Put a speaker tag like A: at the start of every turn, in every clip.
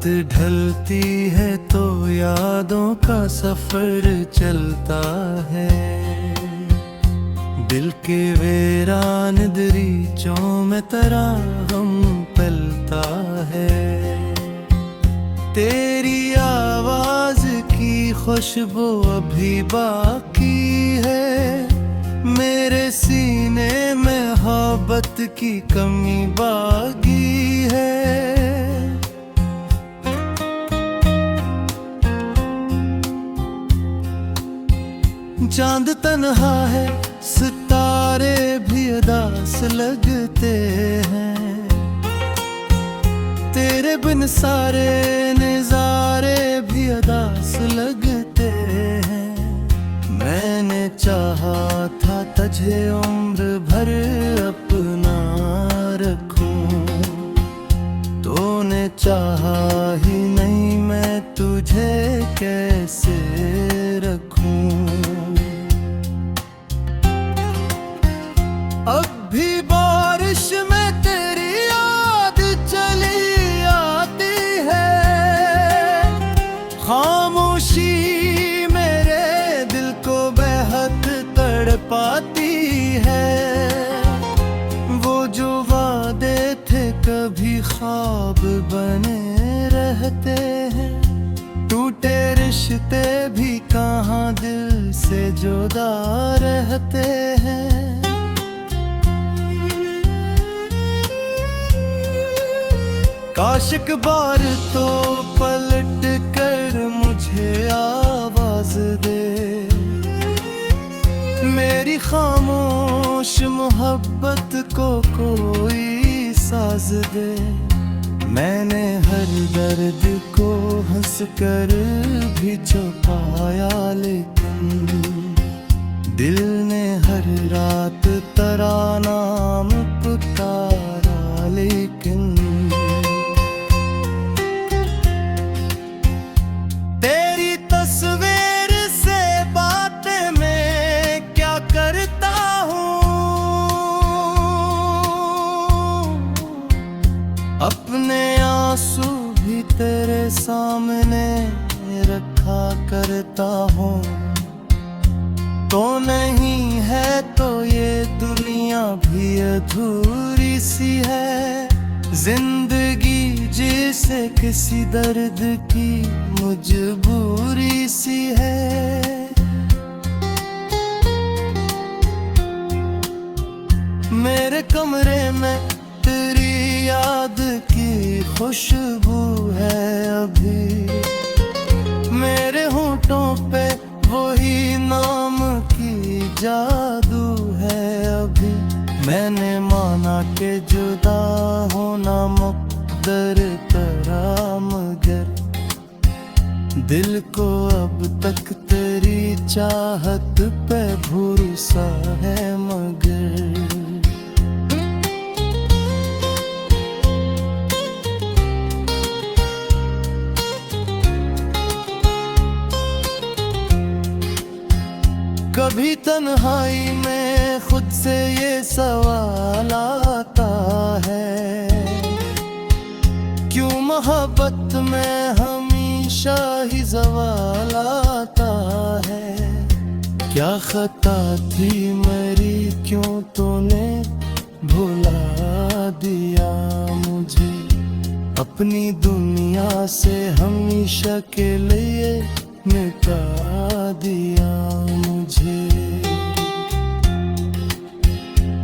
A: रात ढलती है तो यादों का सफर चलता है। दिल के वीरान दरीचों में तरागम पलता है। तेरी आवाज की खुशबू अभी बाकी है। मेरे सीने में मोहब्बत की कमी बाकी है। चांद तन्हा है, सितारे भी उदास लगते हैं। तेरे बिन सारे नजारे भी उदास लगते हैं। मैंने चाहा था तुझे उम्र भर अपना रखूं, तूने चाहा ही नहीं, मैं तुझे कैसे रखूं। अब भी बारिश में तेरी याद चली आती है। खामोशी मेरे दिल को बेहद तड़पाती है। वो जो वादे थे कभी ख्वाब बने रहते हैं। टूटे रिश्ते भी कहाँ दिल से जुदा रहते हैं। काश एक बार तो पलट कर मुझे आवाज दे। मेरी खामोश मोहब्बत को कोई साज दे। मैंने हर दर्द को हंस कर भी छुपाया, लेकिन दिल ने हर रात तराना पुकारा। लेकिन तेरी तस्वीर से बातें मैं क्या करता हूँ। अपने आंसू भी तेरे सामने रखा करता हूँ। तो नहीं है तो ये दुनिया भी अधूरी सी है। जिंदगी जैसे किसी दर्द की मजबूरी सी है। मेरे कमरे में तेरी याद की खुशबू है अभी। मेरे होठों पे वही नाम की जादू है अभी। मैंने माना के जुदा होना मुक़द्दर था, मगर दिल को अब तक तेरी चाहत पे भरोसा है। मगर कभी तन्हाई में खुद से ये सवाल आता है, क्यों मोहब्बत में हमेशा ही ज़वाल आता है। क्या खता थी मेरी, क्यों तूने भुला दिया मुझे। अपनी दुनिया से हमेशा के लिए मिटा दिया मुझे।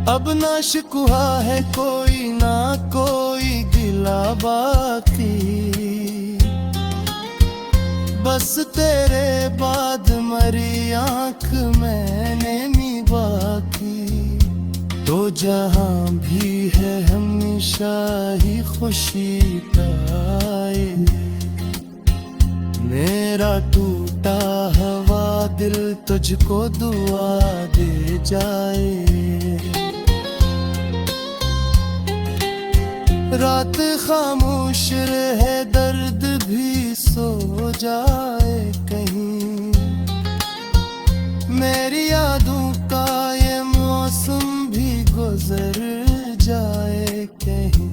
A: अब ना शिकवा है कोई, ना कोई गिला बाकी। बस तेरे बाद मरी आँख मैंने नी बाकी। तो जहाँ भी है हमेशा ही खुशी पाए। मेरा टूटा हुआ दिल तुझको दुआ दे जाए। रात खामोश रहे, दर्द भी सो जाए कहीं। मेरी यादों का ये मौसम भी गुजर जाए कहीं।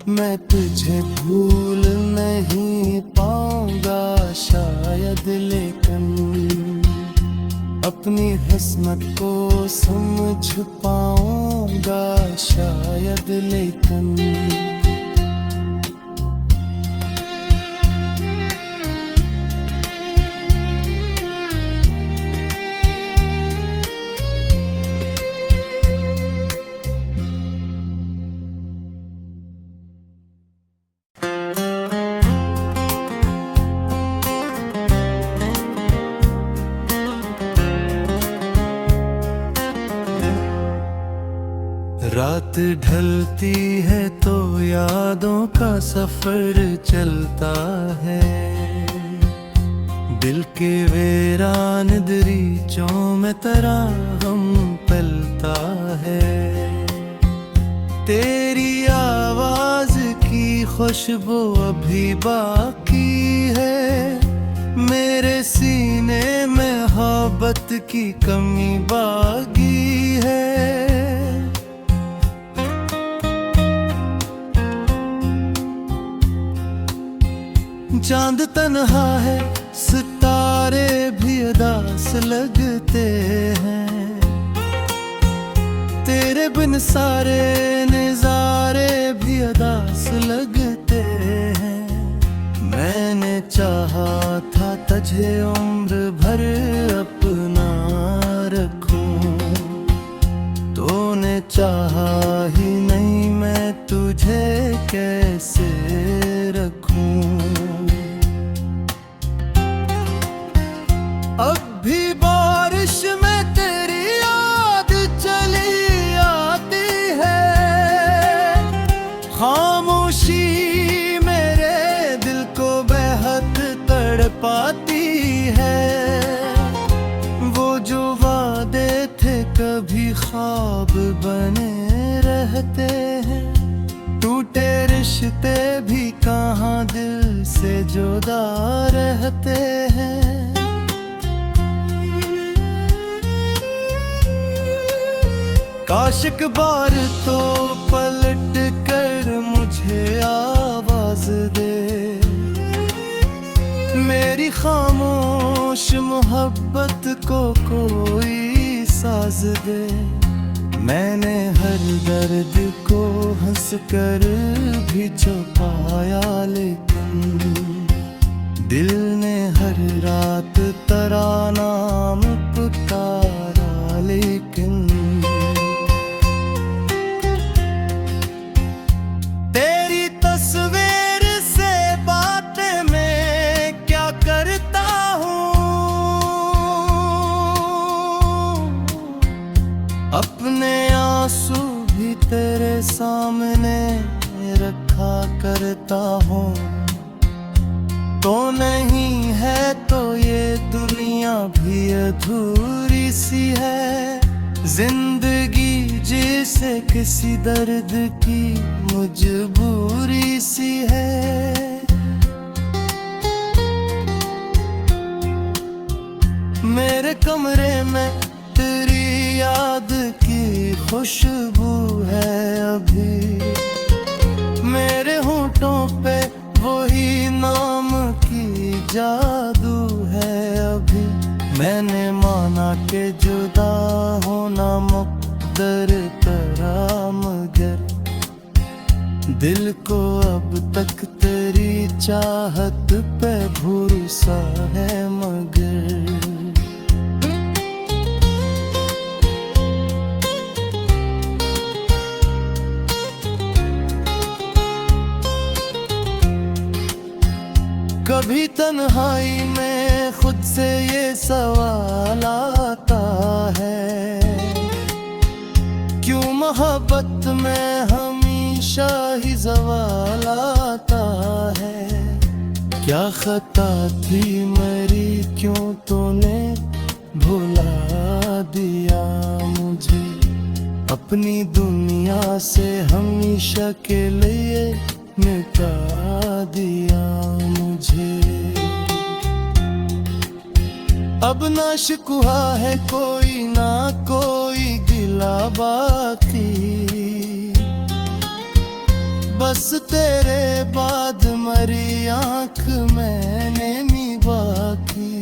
A: मैं तुझे भूल नहीं लेकिन अपनी किस्मत को समझ पाऊंगा शायद, लेकिन रात ढलती है तो यादों का सफर चलता है, दिल के वीरान दरीचों में तराहम पलता है। तेरी आवाज की खुशबू अभी बाकी है, मेरे सीने में मोहब्बत की कमी बाकी है। चांद तन्हा है, सितारे भी उदास लगते हैं, तेरे बिन सारे नजारे भी उदास लगते हैं। मैंने चाहा था तुझे उम्र भर अपना रखूं, तूने चाहा ही नहीं, मैं तुझे कैसे रखूं। अब भी बारिश में तेरी याद चली आती है, खामोशी मेरे दिल को बेहद तड़पाती है। वो जो वादे थे कभी ख्वाब बने रहते हैं, टूटे रिश्ते भी कहाँ दिल से जुदा रहते हैं। काश एक बार तो पलट कर मुझे आवाज दे, मेरी खामोश मोहब्बत को कोई साज दे। मैंने हर दर्द को हंस कर भी छुपाया, लेकिन दिल ने हर रात तेरा नाम पुकारा, लेकिन तेरी तस्वीर से बातें मैं क्या करता हूँ, अपने आंसू भी तेरे सामने रखा करता हूँ। तो नहीं है तो ये दुनिया भी अधूरी सी है, जिंदगी जिसे किसी दर्द की मजबूरी सी है। मेरे कमरे में तेरी याद की खुशबू है अभी, मेरे होठों पे वही नाम की जादू है अभी। मैंने माना के जुदा होना मुक़द्दर तरा, मगर दिल को अब तक तेरी चाहत पे भरोसा है, मगर कभी तन्हाई में खुद से ये सवाल आता है, क्यों मोहब्बत में हमेशा ही ज़वाल आता है। क्या खता थी मेरी, क्यों तूने भुला दिया मुझे, अपनी दुनिया से हमेशा के लिए मिटा दिया मुझे। अब ना शिकवा है कोई, ना कोई गिला बाकी, बस तेरे बाद मरी आंख मैंने नी बाकी।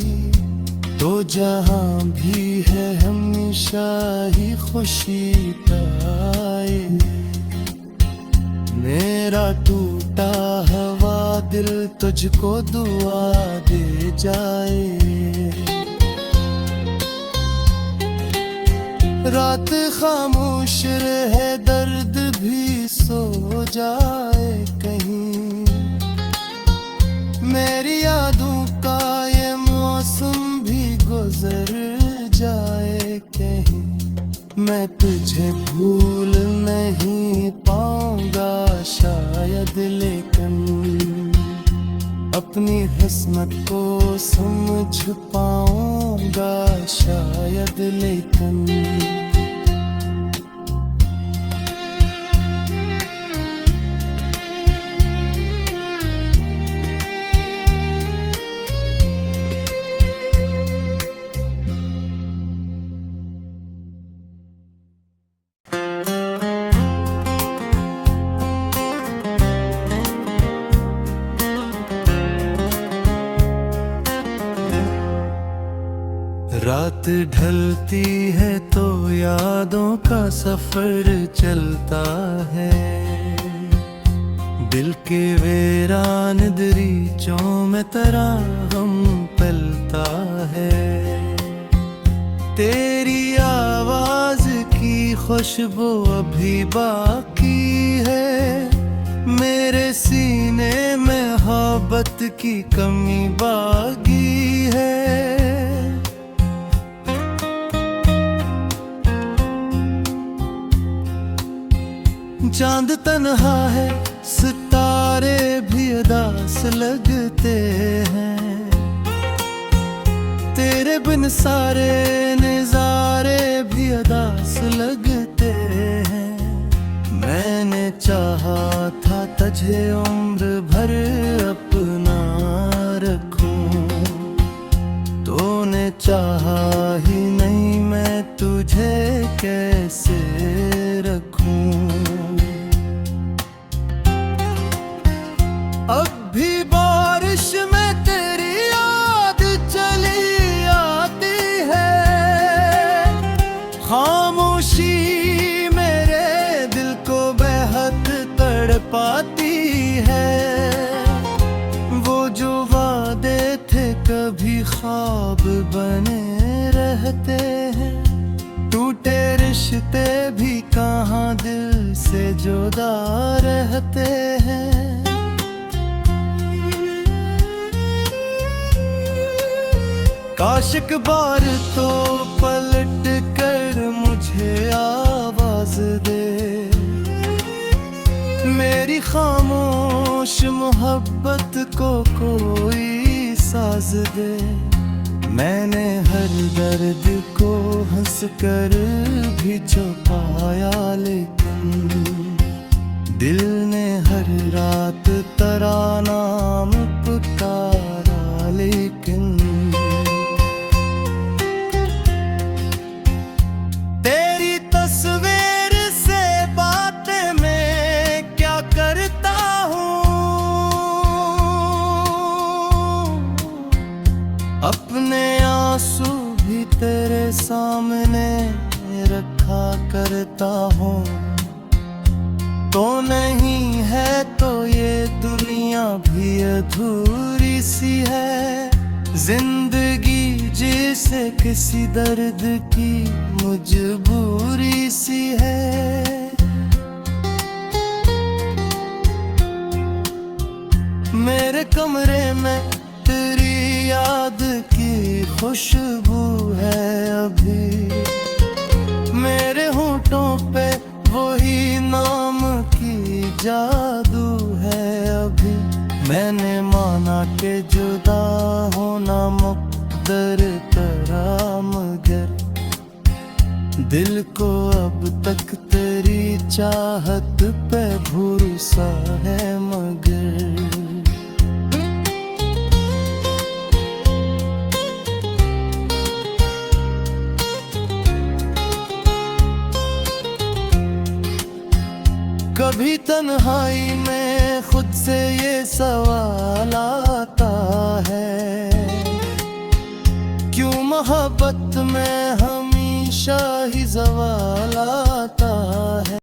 A: तो जहां भी है हमेशा ही खुशी पाए। मेरा टूटा हुआ दिल तुझको दुआ दे जाए। रात खामोश रहे दर्द भी सो जाए कहीं। मेरी यादों का ये मौसम भी गुजर जाए कहीं। मैं तुझे भूल नहीं पाऊंगा शायद, लेकिन अपनी किस्मत को समझ पाऊंगा शायद, लेकिन रात ढलती है तो यादों का सफर चलता है। दिल के वीरान दरीचों में तराहम पलता है। तेरी आवाज की खुशबू अभी बाकी है। मेरे सीने में मोहब्बत की कमी बाकी है। चांद तन्हा है, सितारे भी उदास लगते हैं। तेरे बिन सारे नजारे भी उदास लगते हैं। मैंने चाहा था तुझे उम्र भर अपना रखूं, तूने चाहा ही नहीं, मैं तुझे कैसे रखूं। अब भी बारिश में तेरी याद चली आती है। खामोशी मेरे दिल को बेहद तड़पाती है। वो जो वादे थे कभी ख्वाब बने रहते हैं। टूटे रिश्ते भी कहाँ दिल से जुदा रहते हैं। काश एक बार तो पलट कर मुझे आवाज दे। मेरी खामोश मोहब्बत को कोई साज दे। मैंने हर दर्द को हंस कर भी छुपाया, लेकिन दिल ने हर रात तेरा नाम पुकारा, लेकिन तेरी तस्वीर से बातें मैं क्या करता हूँ। अपने आंसू भी तेरे सामने रखा करता हूँ। तो नहीं है तो ये दुनिया भी अधूरी सी है। जिंदगी जैसे किसी दर्द की मजबूरी सी है। मेरे कमरे में तेरी याद की खुशबू है अभी। मेरे होठों पे वही नाम की जादू है अभी। मैंने माना के जुदा होना मुक़द्दर तरा, मगर दिल को अब तक तेरी चाहत पे भरोसा है, मगर कभी तन्हाई में खुद से ये सवाल आता है, क्यों मोहब्बत में हमेशा ही ज़वाल आता है।